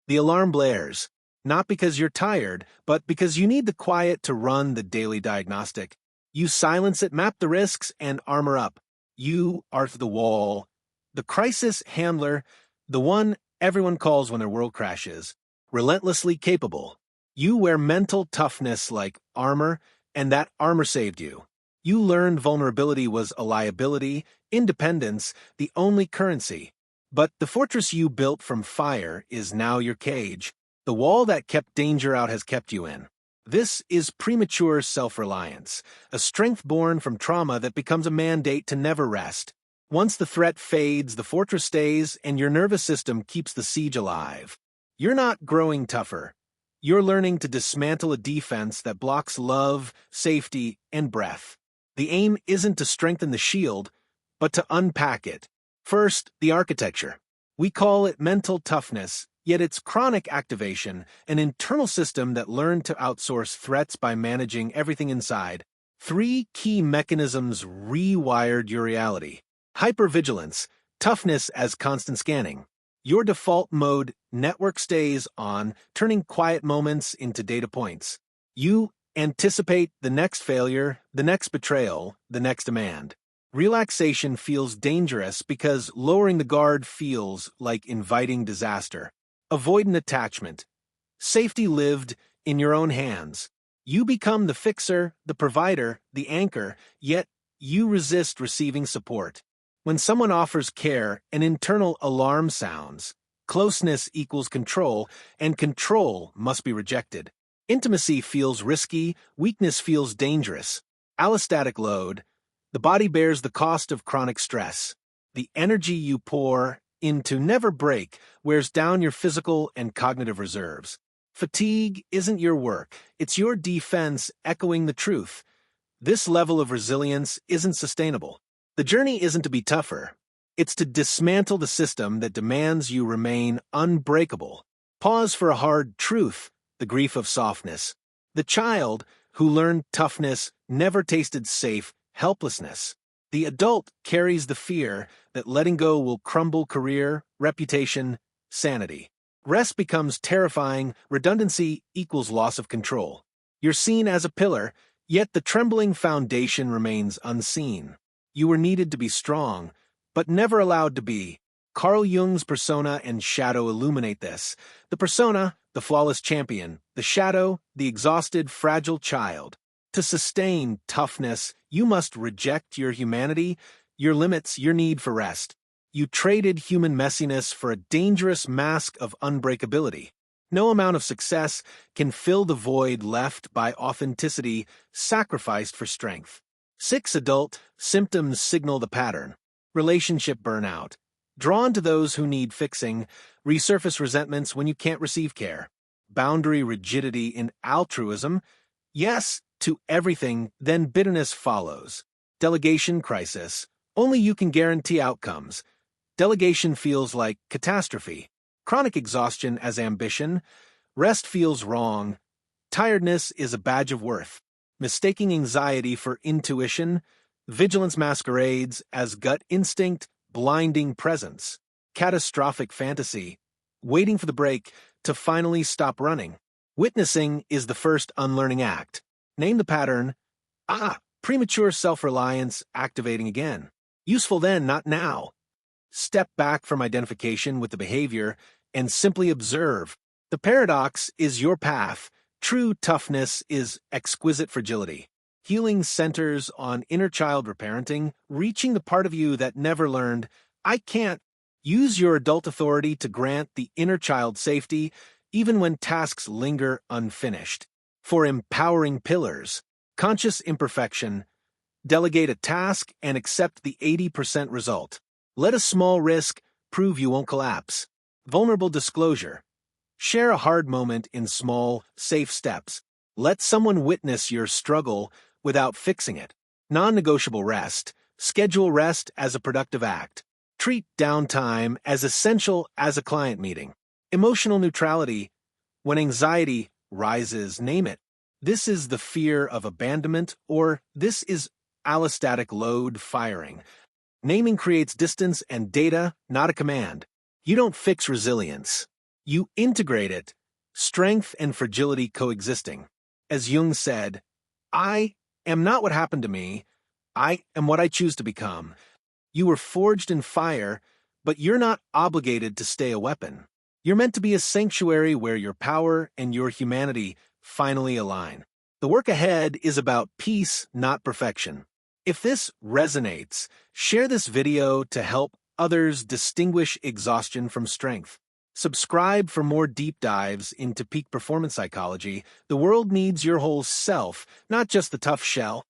The alarm blares, not because you're tired, but because you need the quiet to run the daily diagnostic. You silence it, map the risks, and armor up. You are the wall, the crisis handler, the one everyone calls when their world crashes, relentlessly capable. You wear mental toughness like armor, and that armor saved you. You learned vulnerability was a liability, independence, the only currency. But the fortress you built from fire is now your cage. The wall that kept danger out has kept you in. This is premature self-reliance, a strength born from trauma that becomes a mandate to never rest. Once the threat fades, the fortress stays, and your nervous system keeps the siege alive. You're not growing tougher. You're learning to dismantle a defense that blocks love, safety, and breath. The aim isn't to strengthen the shield, but to unpack it. First, the architecture. We call it mental toughness, yet it's chronic activation, an internal system that learned to outsource threats by managing everything inside. 3 key mechanisms rewired your reality. Hypervigilance, toughness as constant scanning. Your default mode, network stays on, turning quiet moments into data points. You anticipate the next failure, the next betrayal, the next demand. Relaxation feels dangerous because lowering the guard feels like inviting disaster. Avoidant attachment. Safety lived in your own hands. You become the fixer, the provider, the anchor, yet you resist receiving support. When someone offers care, an internal alarm sounds. Closeness equals control, and control must be rejected. Intimacy feels risky, weakness feels dangerous. Allostatic load. The body bears the cost of chronic stress. The energy you pour into never break wears down your physical and cognitive reserves. Fatigue isn't your work, it's your defense echoing the truth. This level of resilience isn't sustainable. The journey isn't to be tougher. It's to dismantle the system that demands you remain unbreakable. Pause for a hard truth, the grief of softness. The child who learned toughness never tasted safe helplessness. The adult carries the fear that letting go will crumble career, reputation, sanity. Rest becomes terrifying, redundancy equals loss of control. You're seen as a pillar, yet the trembling foundation remains unseen. You were needed to be strong, but never allowed to be. Carl Jung's persona and shadow illuminate this. The persona, the flawless champion. The shadow, the exhausted, fragile child. To sustain toughness, you must reject your humanity, your limits, your need for rest. You traded human messiness for a dangerous mask of unbreakability. No amount of success can fill the void left by authenticity sacrificed for strength. 6 adult symptoms signal the pattern. Relationship burnout. Drawn to those who need fixing, resurface resentments when you can't receive care. Boundary rigidity in altruism. Yes to everything, then bitterness follows. Delegation crisis. Only you can guarantee outcomes. Delegation feels like catastrophe. Chronic exhaustion as ambition. Rest feels wrong. Tiredness is a badge of worth. Mistaking anxiety for intuition. Vigilance masquerades as gut instinct, blinding presence. Catastrophic fantasy. Waiting for the break to finally stop running. Witnessing is the first unlearning act. Name the pattern. Premature self-reliance activating again. Useful then, not now. Step back from identification with the behavior and simply observe. The paradox is your path. True toughness is exquisite fragility. Healing centers on inner child reparenting, reaching the part of you that never learned, I can't. Use your adult authority to grant the inner child safety, even when tasks linger unfinished. For empowering pillars, conscious imperfection, delegate a task and accept the 80% result. Let a small risk prove you won't collapse. Vulnerable disclosure. Share a hard moment in small, safe steps. Let someone witness your struggle without fixing it. Non-negotiable rest. Schedule rest as a productive act. Treat downtime as essential as a client meeting. Emotional neutrality. When anxiety rises, name it. This is the fear of abandonment, or this is allostatic load firing. Naming creates distance and data, not a command. You don't fix resilience. You integrate it, strength and fragility coexisting. As Jung said, I am not what happened to me, I am what I choose to become. You were forged in fire, but you're not obligated to stay a weapon. You're meant to be a sanctuary where your power and your humanity finally align. The work ahead is about peace, not perfection. If this resonates, share this video to help others distinguish exhaustion from strength. Subscribe for more deep dives into peak performance psychology. The world needs your whole self, not just the tough shell.